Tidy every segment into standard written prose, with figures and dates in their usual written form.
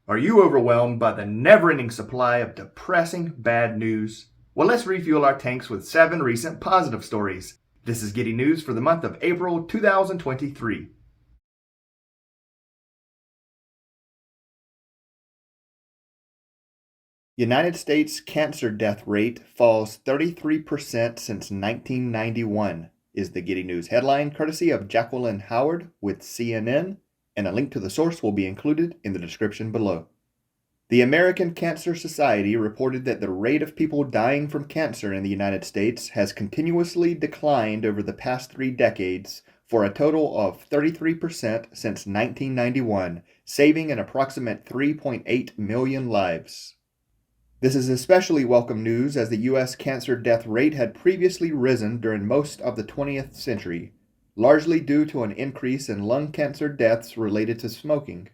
Are you overwhelmed by the never-ending supply of depressing bad news? Well, let's refuel our tanks with 7 recent positive stories. This is Getty News for the month of April 2023. United States cancer death rate falls 33% since 1991 is the Getty News headline, courtesy of Jacqueline Howard with CNN, and a link to the source will be included in the description below. The American Cancer Society reported that the rate of people dying from cancer in the United States has continuously declined over the past 3 decades for a total of 33% since 1991, saving an approximate 3.8 million lives. This is especially welcome news as the U.S. cancer death rate had previously risen during most of the 20th century, largely due to an increase in lung cancer deaths related to smoking.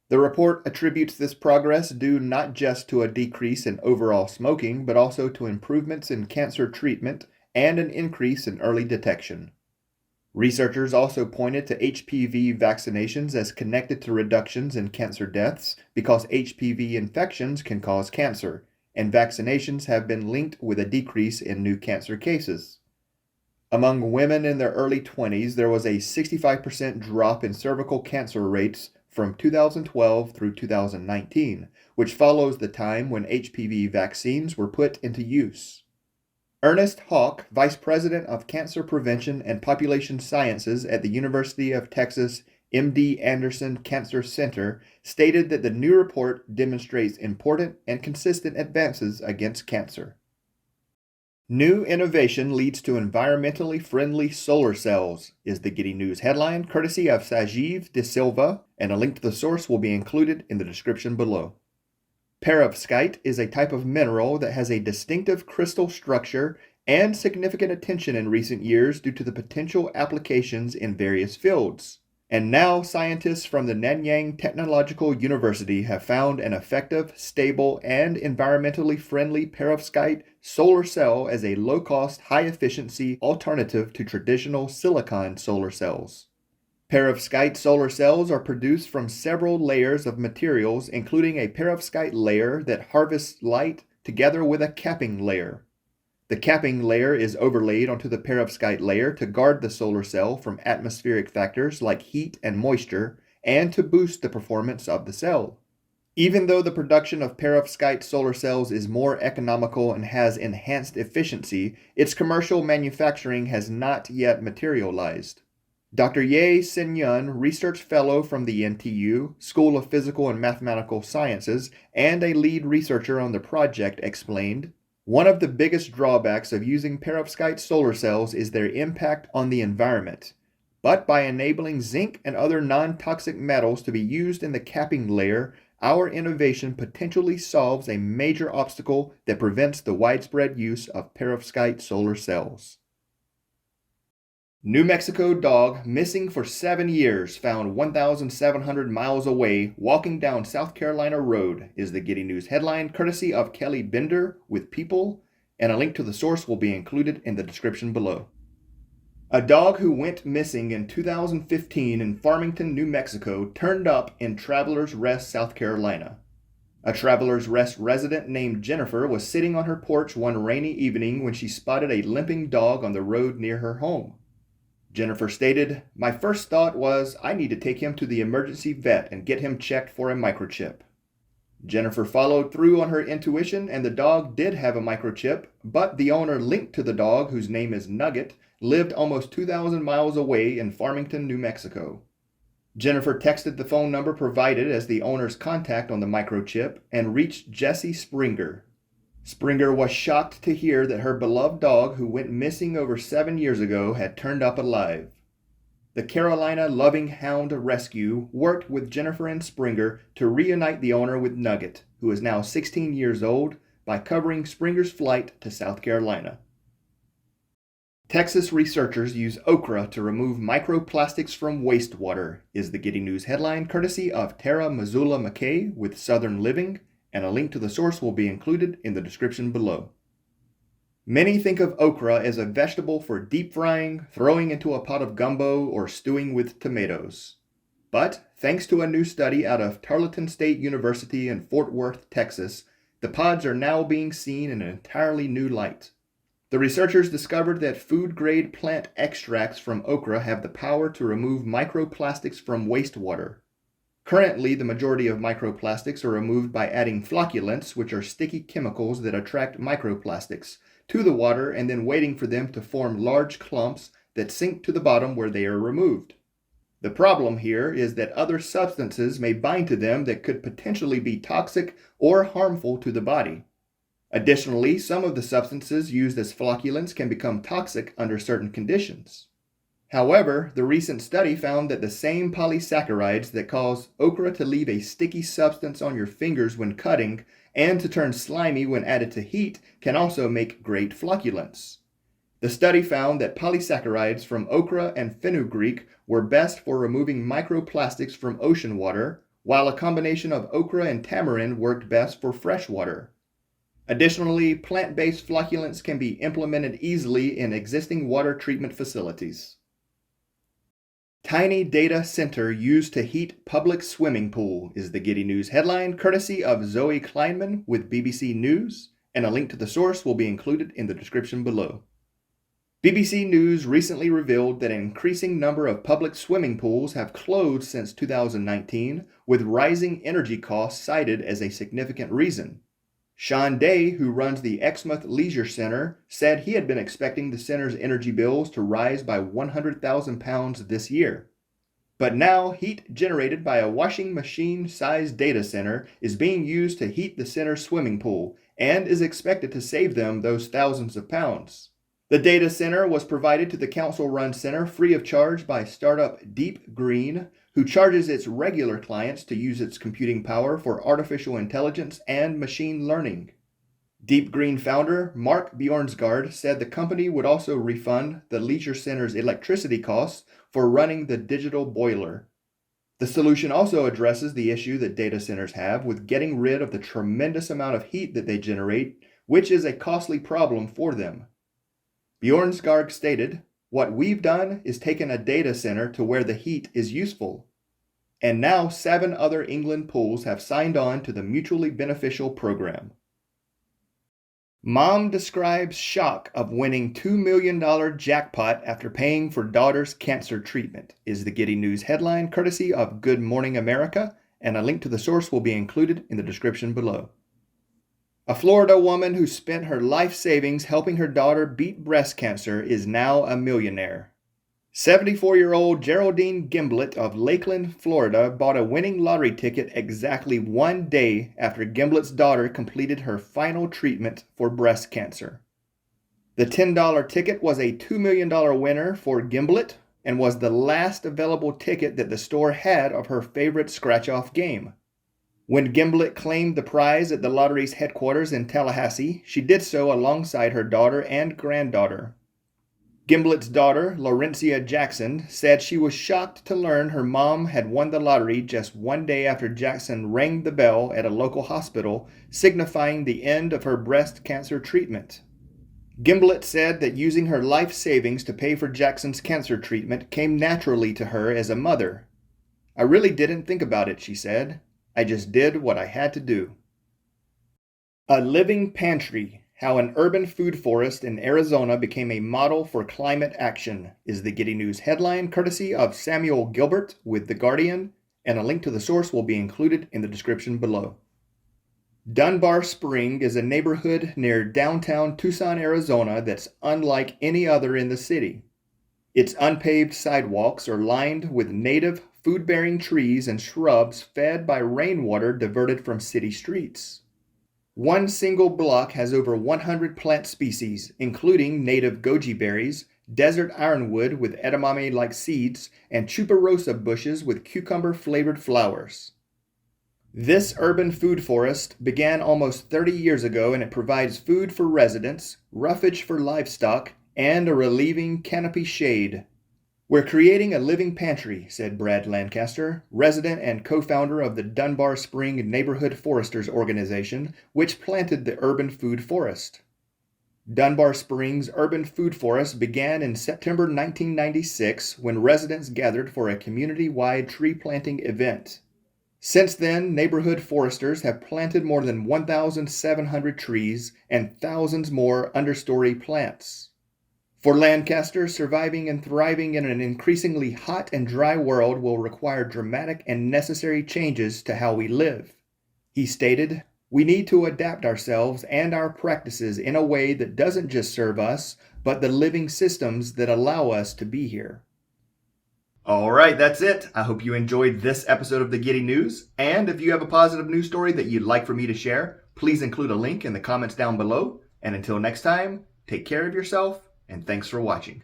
The report attributes this progress due not just to a decrease in overall smoking, but also to improvements in cancer treatment and an increase in early detection. Researchers also pointed to HPV vaccinations as connected to reductions in cancer deaths because HPV infections can cause cancer, and vaccinations have been linked with a decrease in new cancer cases. Among women in their early 20s, there was a 65% drop in cervical cancer rates from 2012 through 2019, which follows the time when HPV vaccines were put into use. Ernest Hawk, Vice President of Cancer Prevention and Population Sciences at the University of Texas MD Anderson Cancer Center, stated that the new report demonstrates important and consistent advances against cancer. New innovation leads to environmentally friendly solar cells is the Getty News headline, courtesy of Sajiv De Silva, and a link to the source will be included in the description below. Perovskite is a type of mineral that has a distinctive crystal structure and significant attention in recent years due to the potential applications in various fields. And now scientists from the Nanyang Technological University have found an effective, stable, and environmentally friendly perovskite solar cell as a low-cost, high-efficiency alternative to traditional silicon solar cells. Perovskite solar cells are produced from several layers of materials, including a perovskite layer that harvests light together with a capping layer. The capping layer is overlaid onto the perovskite layer to guard the solar cell from atmospheric factors like heat and moisture, and to boost the performance of the cell. Even though the production of perovskite solar cells is more economical and has enhanced efficiency, its commercial manufacturing has not yet materialized. Dr. Ye Sen-yun, research fellow from the NTU, School of Physical and Mathematical Sciences, and a lead researcher on the project, explained, "One of the biggest drawbacks of using perovskite solar cells is their impact on the environment. But by enabling zinc and other non-toxic metals to be used in the capping layer, our innovation potentially solves a major obstacle that prevents the widespread use of perovskite solar cells." New Mexico dog missing for 7 years found 1,700 miles away walking down South Carolina Road is the Getty News headline, courtesy of Kelly Bender with People, and a link to the source will be included in the description below. A dog who went missing in 2015 in Farmington, New Mexico, turned up in Travelers Rest, South Carolina. A Travelers Rest resident named Jennifer was sitting on her porch one rainy evening when she spotted a limping dog on the road near her home. Jennifer stated, "My first thought was I need to take him to the emergency vet and get him checked for a microchip." Jennifer followed through on her intuition and the dog did have a microchip, but the owner linked to the dog, whose name is Nugget, lived almost 2,000 miles away in Farmington, New Mexico. Jennifer texted the phone number provided as the owner's contact on the microchip and reached Jesse Springer. Springer was shocked to hear that her beloved dog, who went missing over 7 years ago, had turned up alive. The Carolina Loving Hound Rescue worked with Jennifer and Springer to reunite the owner with Nugget, who is now 16 years old, by covering Springer's flight to South Carolina. Texas researchers use okra to remove microplastics from wastewater is the Getty News headline, courtesy of Tara Mazula McKay with Southern Living, and a link to the source will be included in the description below. Many think of okra as a vegetable for deep frying, throwing into a pot of gumbo, or stewing with tomatoes. But thanks to a new study out of Tarleton State University in Fort Worth, Texas, the pods are now being seen in an entirely new light. The researchers discovered that food-grade plant extracts from okra have the power to remove microplastics from wastewater. Currently, the majority of microplastics are removed by adding flocculants, which are sticky chemicals that attract microplastics, to the water and then waiting for them to form large clumps that sink to the bottom where they are removed. The problem here is that other substances may bind to them that could potentially be toxic or harmful to the body. Additionally, some of the substances used as flocculants can become toxic under certain conditions. However, the recent study found that the same polysaccharides that cause okra to leave a sticky substance on your fingers when cutting and to turn slimy when added to heat can also make great flocculants. The study found that polysaccharides from okra and fenugreek were best for removing microplastics from ocean water, while a combination of okra and tamarind worked best for fresh water. Additionally, plant-based flocculants can be implemented easily in existing water treatment facilities. Tiny data center used to heat public swimming pool is the Getty News headline, courtesy of Zoe Kleinman with BBC News, and a link to the source will be included in the description below. BBC News recently revealed that an increasing number of public swimming pools have closed since 2019, with rising energy costs cited as a significant reason. Sean Day, who runs the Exmouth Leisure Centre, said he had been expecting the center's energy bills to rise by £100,000 this year. But now, heat generated by a washing machine-sized data center is being used to heat the center's swimming pool and is expected to save them those thousands of pounds. The data center was provided to the council-run center free of charge by startup Deep Green, who charges its regular clients to use its computing power for artificial intelligence and machine learning. Deep Green founder Mark Bjornsgaard said the company would also refund the leisure center's electricity costs for running the digital boiler. The solution also addresses the issue that data centers have with getting rid of the tremendous amount of heat that they generate, which is a costly problem for them. Bjornsgaard stated, "What we've done is taken a data center to where the heat is useful." And now 7 other England pools have signed on to the mutually beneficial program. Mom describes shock of winning $2 million jackpot after paying for daughter's cancer treatment is the Getty News headline, courtesy of Good Morning America, and a link to the source will be included in the description below. A Florida woman who spent her life savings helping her daughter beat breast cancer is now a millionaire. 74-year-old Geraldine Gimblett of Lakeland, Florida, bought a winning lottery ticket exactly 1 day after Gimblett's daughter completed her final treatment for breast cancer. The $10 ticket was a $2 million winner for Gimblett and was the last available ticket that the store had of her favorite scratch-off game. When Gimblett claimed the prize at the lottery's headquarters in Tallahassee, she did so alongside her daughter and granddaughter. Gimblett's daughter, Laurencia Jackson, said she was shocked to learn her mom had won the lottery just 1 day after Jackson rang the bell at a local hospital, signifying the end of her breast cancer treatment. Gimblett said that using her life savings to pay for Jackson's cancer treatment came naturally to her as a mother. "I really didn't think about it," she said. "I just did what I had to do." A living pantry. How an urban food forest in Arizona became a model for climate action is the Getty News headline, courtesy of Samuel Gilbert with The Guardian, and a link to the source will be included in the description below. Dunbar Spring is a neighborhood near downtown Tucson, Arizona that's unlike any other in the city. Its unpaved sidewalks are lined with native food-bearing trees and shrubs fed by rainwater diverted from city streets. One single block has over 100 plant species, including native goji berries, desert ironwood with edamame-like seeds, and tuberosa bushes with cucumber-flavored flowers. This urban food forest began almost 30 years ago, and it provides food for residents, roughage for livestock, and a relieving canopy shade. "We're creating a living pantry," said Brad Lancaster, resident and co-founder of the Dunbar Spring Neighborhood Foresters Organization, which planted the urban food forest. Dunbar Springs Urban Food Forest began in September 1996 when residents gathered for a community-wide tree planting event. Since then, neighborhood foresters have planted more than 1,700 trees and thousands more understory plants. For Lancaster, surviving and thriving in an increasingly hot and dry world will require dramatic and necessary changes to how we live. He stated, "We need to adapt ourselves and our practices in a way that doesn't just serve us, but the living systems that allow us to be here." All right, that's it. I hope you enjoyed this episode of the Getty News. And if you have a positive news story that you'd like for me to share, please include a link in the comments down below. And until next time, take care of yourself, and thanks for watching.